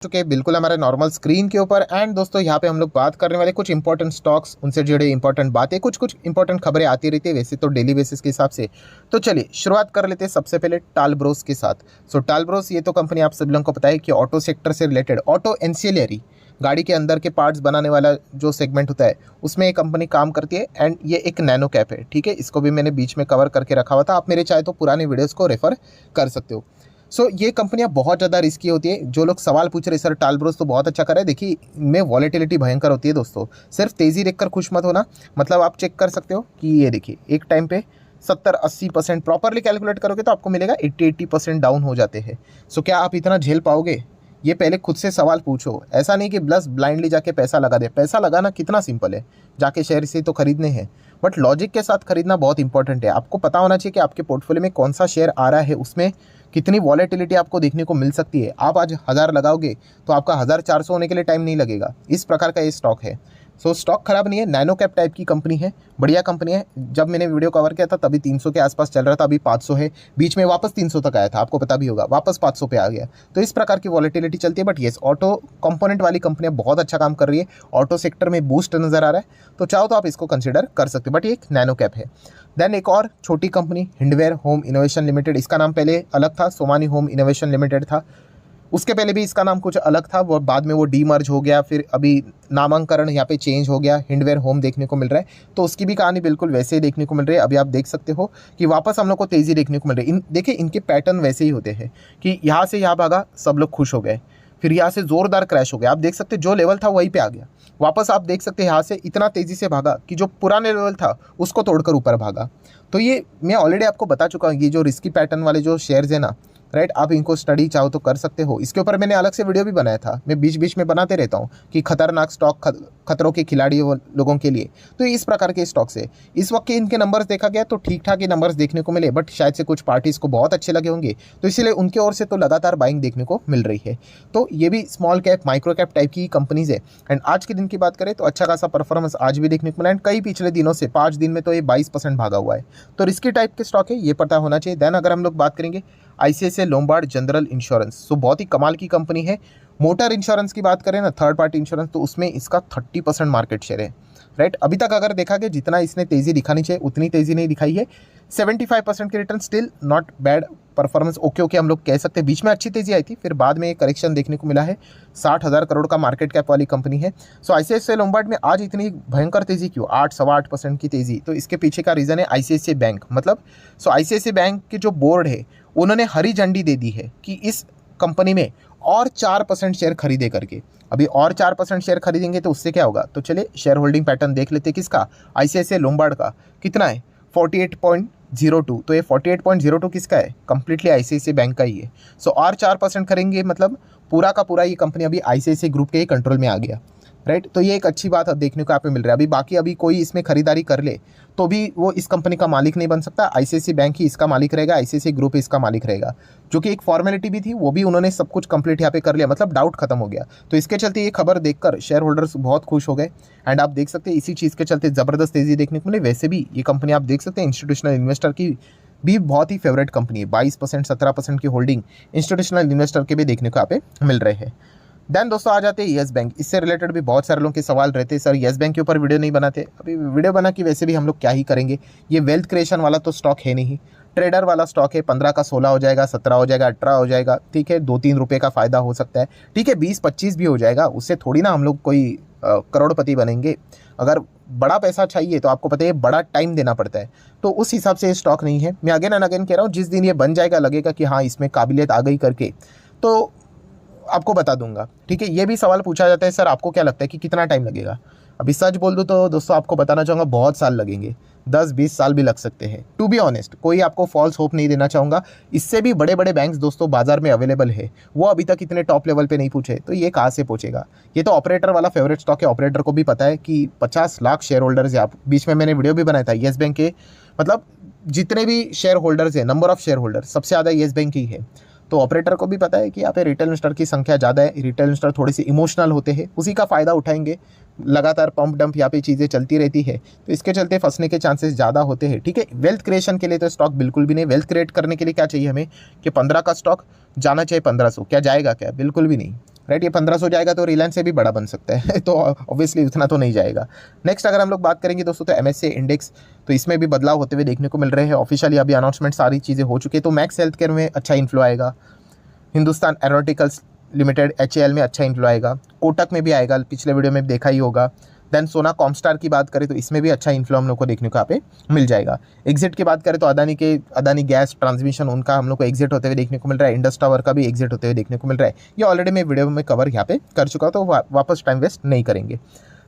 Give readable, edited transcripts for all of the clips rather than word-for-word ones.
चुके हैं बिल्कुल हमारे नॉर्मल स्क्रीन के ऊपर। एंड दोस्तों यहाँ पे हम लोग बात करने वाले कुछ इंपॉर्टेंट स्टॉक्स, उनसे जुड़े इंपॉर्टेंट बातें, कुछ इंपॉर्टेंट खबरें आती रहती है वैसे तो डेली बेसिस के हिसाब से। तो चलिए शुरुआत कर लेते हैं सबसे पहले टालब्रोस के साथ। सो टालब्रोस ये तो कंपनी आप सभी लोगों को पता है कि ऑटो सेक्टर से रिलेटेड, ऑटो एंसिलरी, गाड़ी के अंदर के पार्ट्स बनाने वाला जो सेगमेंट होता है उसमें ये कंपनी काम करती है। एंड ये एक नैनो कैप है, ठीक है। इसको भी मैंने बीच में कवर करके रखा हुआ था, आप मेरे चाहे तो पुराने वीडियोज़ को रेफर कर सकते हो। ये कंपनियां बहुत ज़्यादा रिस्की होती है। जो लोग सवाल पूछ रहे सर टालब्रोस तो बहुत अच्छा कर रहा है, देखिए इनमें वॉलेटिलिटी भयंकर होती है दोस्तों। सिर्फ तेज़ी देखकर खुश मत होना, मतलब आप चेक कर सकते हो कि ये देखिए एक टाइम पे 70-80% प्रॉपरली कैलकुलेट करोगे तो आपको मिलेगा 80% डाउन हो जाते हैं। क्या आप इतना झेल पाओगे? ये पहले खुद से सवाल पूछो। ऐसा नहीं कि बस ब्लाइंडली जाके पैसा लगा दे। पैसा लगाना कितना सिंपल है, जाके शेयर से तो खरीदने हैं, बट लॉजिक के साथ खरीदना बहुत इंपॉर्टेंट है। आपको पता होना चाहिए कि आपके पोर्टफोलियो में कौन सा शेयर आ रहा है, उसमें कितनी वॉलेटिलिटी आपको देखने को मिल सकती है। आप आज 1000 लगाओगे तो आपका 1400 होने के लिए टाइम नहीं लगेगा। इस प्रकार का ये स्टॉक है। स्टॉक खराब नहीं है, नैनो कैप टाइप की कंपनी है, बढ़िया कंपनी है। जब मैंने वीडियो कवर किया था तभी 300 के आसपास चल रहा था, अभी 500 है। बीच में वापस 300 तक आया था, आपको पता भी होगा, वापस 500 पे आ गया। तो इस प्रकार की वॉलेटिलिटी चलती है। बट येस, ऑटो कंपोनेंट वाली कंपनियां बहुत अच्छा काम कर रही है, ऑटो सेक्टर में बूस्ट नजर आ रहा है, तो चाहो तो आप इसको कंसिडर कर सकते हो। बट ये एक नैनो कैप है। देन एक और छोटी company Hindware home innovation limited, इसका नाम पहले अलग था, सोमानी होम इनोवेशन लिमिटेड था। उसके पहले भी इसका नाम कुछ अलग था, वो बाद में वो डीमर्ज हो गया, फिर अभी नामांकन यहाँ पे चेंज हो गया, हिंडवेयर होम देखने को मिल रहा है। तो उसकी भी कहानी बिल्कुल वैसे ही देखने को मिल रही है। अभी आप देख सकते हो कि वापस हम लोग को तेज़ी देखने को मिल रही है। देखिए इनके पैटर्न वैसे ही होते हैं कि यहाँ से यहाँ भागा, सब लोग खुश हो गए, फिर यहाँ से ज़ोरदार क्रैश हो गया। आप देख सकते जो लेवल था वहीं पे आ गया वापस। आप देख सकते हैं यहाँ से इतना तेज़ी से भागा कि जो पुराने लेवल था उसको तोड़कर ऊपर भागा। तो ये मैं ऑलरेडी आपको बता चुका हूँ, ये जो रिस्की पैटर्न वाले जो शेयर्स है ना, राइट, आप इनको स्टडी चाहो तो कर सकते हो। इसके ऊपर मैंने अलग से वीडियो भी बनाया था, मैं बीच बीच में बनाते रहता हूँ कि खतरनाक स्टॉक, खतरों के खिलाड़ी लोगों के लिए। तो इस प्रकार के स्टॉक से इस वक्त के इनके नंबर्स देखा गया तो ठीक ठाक ही नंबर्स देखने को मिले, बट शायद से कुछ पार्टीज को बहुत अच्छे लगे होंगे, तो इसीलिए उनके ओर से तो लगातार बाइंग देखने को मिल रही है। तो ये भी small cap, micro cap type की कंपनीज है। एंड आज के दिन की बात करें तो अच्छा खासा परफॉर्मेंस आज भी देखने को मिला। एंड कई पिछले दिनों से 5 दिन में तो ये 22% भागा हुआ है। तो रिस्की टाइप के स्टॉक है, ये पता होना चाहिए। देन अगर हम लोग बात करेंगे आईसीआईसीआई लोम्बार्ड जनरल इंश्योरेंस, बहुत ही कमाल की कंपनी है। मोटर इंश्योरेंस की बात करें ना, थर्ड पार्टी इंश्योरेंस, तो उसमें इसका 30% मार्केट शेयर है, राइट। अभी तक अगर देखा गया जितना इसने तेज़ी दिखानी चाहिए उतनी तेज़ी नहीं दिखाई है। 75% की return, still not bad performance, okay हम लोग कह सकते हैं। बीच में अच्छी तेज़ी आई थी, फिर बाद में एक करेक्शन देखने को मिला है। 60,000 करोड़ का मार्केट कैप वाली कंपनी है। आईसीआईसीआई लोम्बार्ड में आज इतनी भयंकर तेज़ी क्यों, 8-8.25% की तेज़ी? तो इसके पीछे का रीज़न है आईसीआईसीआई बैंक। मतलब आईसीआईसीआई बैंक के जो बोर्ड है उन्होंने हरी झंडी दे दी है कि इस कंपनी में और 4% शेयर खरीदे करके। अभी और 4% शेयर खरीदेंगे तो उससे क्या होगा? तो चलिए शेयर होल्डिंग पैटर्न देख लेते हैं किसका, आईसीआईसीआई लोम्बार्ड का। कितना है? 48.02। तो ये 48.02 किसका है? कंप्लीटली आईसीआईसीआई बैंक का ही है। और 4% करेंगे, मतलब पूरा का पूरा ये कंपनी अभी आईसीआईसीआई ग्रुप के ही कंट्रोल में आ गया, राइट। तो ये एक अच्छी बात देखने को यहाँ पे मिल रहा है। अभी बाकी अभी कोई इसमें खरीदारी कर ले तो भी वो इस कंपनी का मालिक नहीं बन सकता। आईसीआईसीआई बैंक ही इसका मालिक रहेगा, आईसीआईसीआई ग्रुप इसका मालिक रहेगा, जो कि एक फॉर्मेलिटी भी थी, वो भी उन्होंने सब कुछ कंप्लीट यहाँ पे कर लिया, मतलब डाउट खत्म हो गया। तो इसके चलते ये खबर देखकर शेयर होल्डर्स बहुत खुश हो गए। एंड आप देख सकते हैं इसी चीज़ के चलते ज़बरदस्त तेज़ी देखने को मिली। वैसे भी ये कंपनी आप देख सकते हैं इंस्टीट्यूशनल इन्वेस्टर की भी बहुत ही फेवरेट कंपनी है। 22%, 17% की होल्डिंग इंस्टीट्यूशनल इन्वेस्टर के भी देखने को यहाँ पे मिल रहे हैं। देन दोस्तों आ जाते हैं येस बैंक। इससे रिलेटेड भी बहुत सारे लोगों के सवाल रहते हैं, सर येस बैंक के ऊपर वीडियो नहीं बनाते। अभी वीडियो बना कि वैसे भी हम लोग क्या ही करेंगे, ये वेल्थ क्रिएशन वाला तो स्टॉक है नहीं, ट्रेडर वाला स्टॉक है। 15 का 16 हो जाएगा, 17 हो जाएगा, 18 हो जाएगा, ठीक है। 2-3 रुपये का फ़ायदा हो सकता है, ठीक है। 20-25 भी हो जाएगा, उससे थोड़ी ना हम लोग कोई करोड़पति बनेंगे। अगर बड़ा पैसा चाहिए तो आपको पता है बड़ा टाइम देना पड़ता है, तो उस हिसाब से ये स्टॉक नहीं है। मैं अगेन एंड अगेन कह रहा हूँ, जिस दिन ये बन जाएगा, लगेगा कि हाँ इसमें काबिलियत आ गई करके, तो आपको बता दूंगा, ठीक है। ये भी सवाल पूछा जाता है, सर आपको क्या लगता है कि कितना टाइम लगेगा? अभी सच बोल दूं तो दोस्तों आपको बताना चाहूँगा बहुत साल लगेंगे, 10-20 साल भी लग सकते हैं। टू बी ऑनेस्ट, कोई आपको फॉल्स होप नहीं देना चाहूँगा। इससे भी बड़े बड़े बैंक्स दोस्तों बाजार में अवेलेबल है, वो अभी तक इतने टॉप लेवल पे नहीं पूछे, तो ये कहाँ से पहुँचेगा? ये तो ऑपरेटर वाला फेवरेट स्टॉक है। ऑपरेटर को भी पता है कि 50 लाख शेयर होल्डर्स है। आप बीच में मैंने वीडियो भी बनाया था येस बैंक के, मतलब जितने भी शेयर होल्डर्स है, नंबर ऑफ शेयर होल्डर सबसे ज़्यादा येस बैंक ही है। तो ऑपरेटर को भी पता है कि यहाँ पे रिटेल इन्वेस्टर की संख्या ज़्यादा है, रिटेल इन्वेस्टर थोड़े से इमोशनल होते हैं, उसी का फ़ायदा उठाएंगे। लगातार पंप डंप यहाँ पे चीज़ें चलती रहती है, तो इसके चलते फंसने के चांसेस ज़्यादा होते हैं, ठीक है। वेल्थ क्रिएशन के लिए तो स्टॉक बिल्कुल भी नहीं। वेल्थ क्रिएट करने के लिए क्या चाहिए हमें कि 15 का स्टॉक जाना चाहिए 1500, क्या जाएगा? क्या, बिल्कुल भी नहीं। राइट। ये 1500 जाएगा तो रिलायंस से भी बड़ा बन सकता है तो ऑब्वियसली उतना तो नहीं जाएगा। नेक्स्ट अगर हम लोग बात करेंगे दोस्तों तो MSCI इंडेक्स, तो इसमें भी बदलाव होते हुए देखने को मिल रहे हैं। ऑफिशियली अभी अनाउंसमेंट सारी चीज़ें हो चुकी है। तो मैक्स हेल्थ केयर में अच्छा इन्फ्लो आएगा, हिंदुस्तान एरोनॉटिकल्स लिमिटेड HAL में अच्छा इन्फ्लो आएगा, कोटक में भी आएगा, पिछले वीडियो में देखा ही होगा। देन सोना कॉमस्टार की बात करें तो इसमें भी अच्छा इन्फ्लो हम लोग को देखने को यहाँ पे मिल जाएगा। एग्जिट की बात करें तो अदानी गैस ट्रांसमिशन, उनका हम लोग को एग्जिट होते हुए देखने को मिल रहा है। इंडस टावर का भी एग्जिट होते हुए देखने को मिल रहा है। ये ऑलरेडी मैं वीडियो में कवर यहाँ पे कर चुका हूँ, तो वापस टाइम वेस्ट नहीं करेंगे।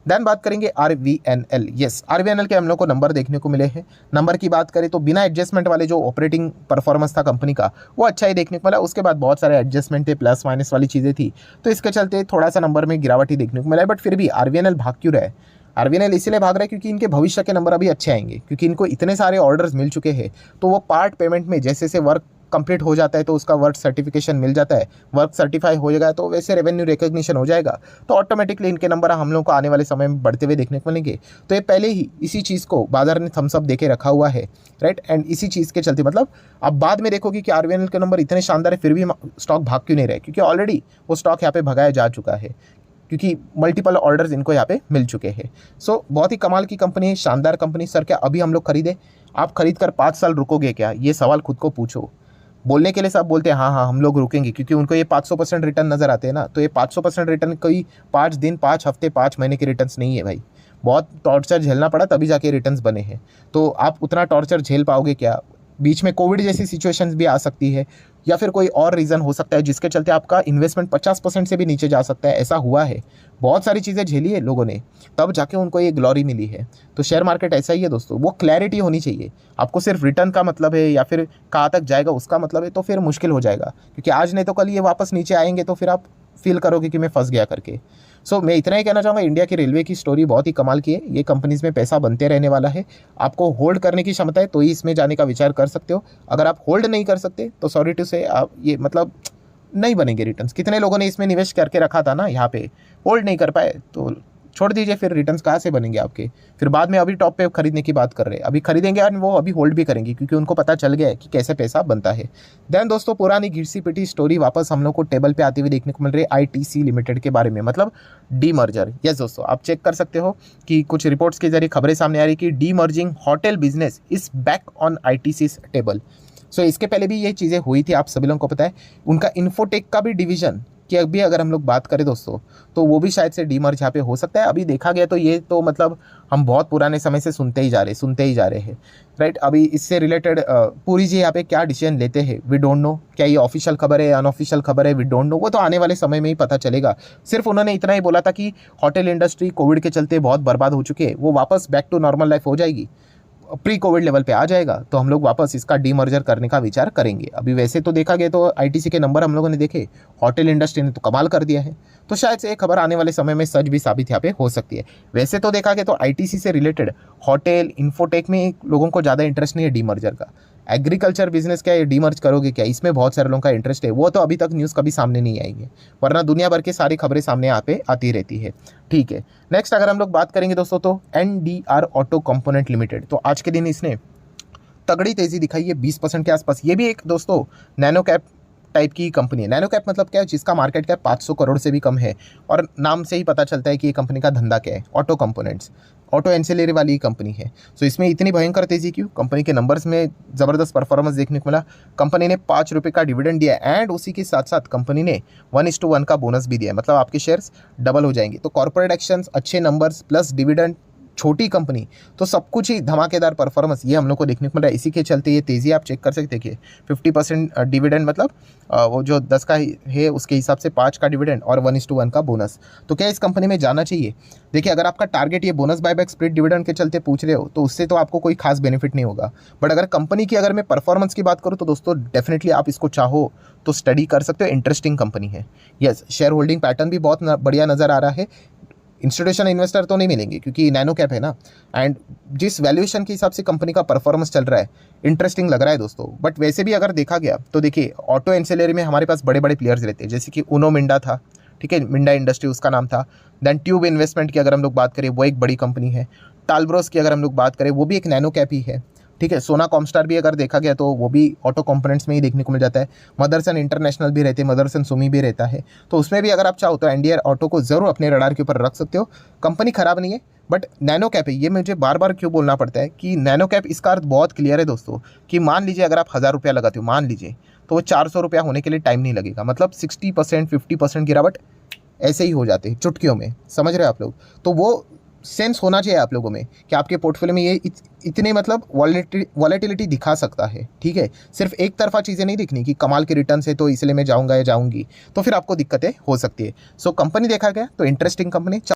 देन बात करेंगे RVNL। यस, RVNL के हम लोग को नंबर देखने को मिले हैं। नंबर की बात करें तो बिना एडजस्टमेंट वाले जो ऑपरेटिंग परफॉर्मेंस था कंपनी का, वो अच्छा ही देखने को मिला। उसके बाद बहुत सारे एडजस्टमेंट थे, प्लस माइनस वाली चीज़ें थी, तो इसके चलते थोड़ा सा नंबर में गिरावट ही देखने को मिला है। बट फिर भी RVNL भाग क्यों रहा है? RVNL इसीलिए भाग रहा है क्योंकि इनके भविष्य के नंबर अभी अच्छे आएंगे, क्योंकि इनको इतने सारे ऑर्डर्स मिल चुके हैं। तो वो पार्ट पेमेंट में जैसे जैसे वर्क कंप्लीट हो जाता है तो उसका वर्क सर्टिफिकेशन मिल जाता है, वर्क सर्टिफाई हो जाएगा तो वैसे रेवेन्यू रिकॉग्निशन हो जाएगा, तो ऑटोमेटिकली इनके नंबर हम लोग को आने वाले समय में बढ़ते हुए देखने को मिलेंगे। तो ये पहले ही इसी चीज़ को बाजार ने थम्स अप देके रखा हुआ है, राइट। एंड इसी चीज़ के चलते मतलब अब बाद में देखोगे कि RVNL के नंबर इतने शानदार है, फिर भी स्टॉक भाग क्यों नहीं रहे? क्योंकि ऑलरेडी वो स्टॉक यहाँ पे भगाया जा चुका है, क्योंकि मल्टीपल ऑर्डर्स इनको यहाँ पे मिल चुके हैं। सो बहुत ही कमाल की कंपनी है, शानदार कंपनी। सर क्या अभी हम लोग खरीदे? आप खरीद कर 5 साल रुकोगे क्या? ये सवाल खुद को पूछो। बोलने के लिए सब बोलते हैं हाँ हाँ हम लोग रुकेंगे, क्योंकि उनको ये 500% रिटर्न नज़र आते हैं ना। तो ये 500% रिटर्न कोई 5 दिन, 5 हफ्ते, 5 महीने के रिटर्न्स नहीं है भाई। बहुत टॉर्चर झेलना पड़ा तभी जाके रिटर्न्स बने हैं। तो आप उतना टॉर्चर झेल पाओगे क्या? बीच में कोविड जैसी सिचुएशंस भी आ सकती है, या फिर कोई और रीज़न हो सकता है जिसके चलते आपका इन्वेस्टमेंट 50% से भी नीचे जा सकता है। ऐसा हुआ है, बहुत सारी चीज़ें झेली है लोगों ने, तब जाके उनको ये ग्लोरी मिली है। तो शेयर मार्केट ऐसा ही है दोस्तों, वो क्लैरिटी होनी चाहिए। आपको सिर्फ रिटर्न का मतलब है या फिर कहाँ तक जाएगा उसका मतलब है, तो फिर मुश्किल हो जाएगा, क्योंकि आज नहीं तो कल ये वापस नीचे आएंगे तो फिर आप फील करोगे कि मैं फंस गया करके। सो मैं इतना ही कहना चाहूँगा, इंडिया की रेलवे की स्टोरी बहुत ही कमाल की है। ये कंपनीज में पैसा बनते रहने वाला है। आपको होल्ड करने की क्षमता है तो ही इसमें जाने का विचार कर सकते हो। अगर आप होल्ड नहीं कर सकते तो सॉरी टू से आप ये मतलब नहीं बनेंगे रिटर्न्स। कितने लोगों ने इसमें निवेश करके रखा था ना, यहाँ पे होल्ड नहीं कर पाए तो छोड़ दीजिए, फिर रिटर्न्स कहाँ से बनेंगे आपके? फिर बाद में अभी टॉप पे खरीदने की बात कर रहे हैं, अभी खरीदेंगे और वो अभी होल्ड भी करेंगे, क्योंकि उनको पता चल गया है कि कैसे पैसा बनता है। देन दोस्तों पुरानी घिसी पिटी स्टोरी वापस हम लोग को टेबल पे आती हुई देखने को मिल रही है ITC लिमिटेड के बारे में, मतलब डीमर्जर। यस दोस्तों, आप चेक कर सकते हो कि कुछ रिपोर्ट्स के जरिए खबरें सामने आ रही कि demerging hotel business is back on ITC's table. So इसके पहले भी ये चीज़ें हुई थी, आप सभी लोगों को पता है। उनका इन्फोटेक का भी डिवीजन कि अभी अगर हम लोग बात करें दोस्तों, तो वो भी शायद से डीमर्ज यहाँ पे हो सकता है। अभी देखा गया तो ये तो मतलब हम बहुत पुराने समय से सुनते ही जा रहे हैं, राइट। अभी इससे रिलेटेड पूरी जी यहाँ पे क्या डिसीजन लेते हैं वी डोंट नो। क्या ये ऑफिशियल खबर है, अनऑफिशियल खबर है, वी डोंट नो। वो तो आने वाले समय में ही पता चलेगा। सिर्फ उन्होंने इतना ही बोला था कि होटल इंडस्ट्री कोविड के चलते बहुत बर्बाद हो चुकी है, वो वापस बैक टू नॉर्मल लाइफ हो जाएगी, प्री कोविड लेवल पे आ जाएगा, तो हम लोग वापस इसका डीमर्जर करने का विचार करेंगे। अभी वैसे तो देखा गया तो ITC के नंबर हम लोगों ने देखे, होटल इंडस्ट्री ने तो कमाल कर दिया है, तो शायद से एक खबर आने वाले समय में सच भी साबित यहाँ पे हो सकती है। वैसे तो देखा गया तो ITC से रिलेटेड होटल इन्फोटेक में लोगों को ज़्यादा इंटरेस्ट नहीं है डीमर्जर का। एग्रीकल्चर बिजनेस क्या है, डीमर्ज करोगे क्या, इसमें बहुत सारे लोगों का इंटरेस्ट है। वो तो अभी तक न्यूज़ कभी सामने नहीं आई है, वरना दुनिया भर की सारी खबरें सामने यहाँ पे आती रहती है। ठीक है, नेक्स्ट अगर हम लोग बात करेंगे दोस्तों तो NDR ऑटो कंपोनेंट लिमिटेड, तो आज के दिन इसने तगड़ी तेजी दिखाई है 20% के आसपास। ये भी एक दोस्तों नैनो कैप टाइप की कंपनी है। नैनो कैप मतलब क्या है, जिसका मार्केट कैप 500 करोड़ से भी कम है, और नाम से ही पता चलता है कि ये कंपनी का धंधा क्या है, ऑटो कंपोनेंट्स, ऑटो एंसिलरी वाली कंपनी है। सो इसमें इतनी भयंकर तेजी क्यों? कंपनी के नंबर्स में ज़बरदस्त परफॉर्मेंस देखने को मिला। कंपनी ने 5 रुपये का डिविडेंड दिया, एंड उसी के साथ साथ कंपनी ने 1:1 का बोनस भी दिया, मतलब आपके शेयर्स डबल हो जाएंगे। तो कॉर्पोरेट एक्शंस, अच्छे नंबर्स प्लस डिविडेंड, छोटी कंपनी, तो सब कुछ ही धमाकेदार परफॉर्मेंस ये हम लोग को देखने को मिल रहा है। इसी के चलते ये तेज़ी आप चेक कर सकते हैं कि 50% डिविडेंड, मतलब वो जो 10 का है उसके हिसाब से 5 का डिविडेंड और 1:1 का बोनस। तो क्या इस कंपनी में जाना चाहिए? देखिए, अगर आपका टारगेट ये बोनस बायबैक स्प्लिट डिविडेंड के चलते पूछ रहे हो तो उससे तो आपको कोई खास बेनिफिट नहीं होगा। बट अगर कंपनी की अगर मैं परफॉर्मेंस की बात करूँ तो दोस्तों डेफिनेटली आप इसको चाहो तो स्टडी कर सकते हो, इंटरेस्टिंग कंपनी है। यस, शेयर होल्डिंग पैटर्न भी बहुत बढ़िया नज़र आ रहा है। इंस्टीट्यूशन इन्वेस्टर तो नहीं मिलेंगे क्योंकि नैनो कैप है ना, एंड जिस वैल्यूएशन के हिसाब से कंपनी का परफॉर्मेंस चल रहा है इंटरेस्टिंग लग रहा है दोस्तों। बट वैसे भी अगर देखा गया तो देखिए, ऑटो एंसिलरी में हमारे पास बड़े बड़े प्लेयर्स रहते हैं, जैसे कि उनो मिंडा था, ठीक है, मिंडा इंडस्ट्री उसका नाम था। देन ट्यूब इन्वेस्टमेंट की अगर हम लोग बात करें वो एक बड़ी कंपनी है। टालब्रोस की अगर हम लोग बात करें वो भी एक नैनो कैप ही है। ठीक है। सोना कॉमस्टार भी अगर देखा गया तो वो भी ऑटो कंपोनेंट्स में ही देखने को मिल जाता है। मदरसन इंटरनेशनल भी रहते हैं, मदरसन सुमी भी रहता है, तो उसमें भी अगर आप चाहो तो एनडीआर ऑटो को ज़रूर अपने रडार के ऊपर रख सकते हो। कंपनी खराब नहीं है, बट नैनो कैप है, ये मुझे बार बार क्यों बोलना पड़ता है कि नैनो कैप, इसका अर्थ बहुत क्लियर है दोस्तों कि मान लीजिए अगर आप 1000 रुपया लगाते हो, मान लीजिए, तो वो 400 रुपया होने के लिए टाइम नहीं लगेगा, मतलब 60% 50% गिरावट ऐसे ही हो जाते हैं चुटकियों में, समझ रहे हो आप लोग। तो वो सेंस होना चाहिए आप लोगों में कि आपके पोर्टफोलियो में ये इतने मतलब वॉलेटिलिटी दिखा सकता है, ठीक है। सिर्फ एक तरफा चीज़ें नहीं दिखनी कि कमाल के रिटर्न है तो इसलिए मैं जाऊंगा या जाऊंगी, तो फिर आपको दिक्कतें हो सकती है। सो कंपनी देखा गया तो इंटरेस्टिंग कंपनी।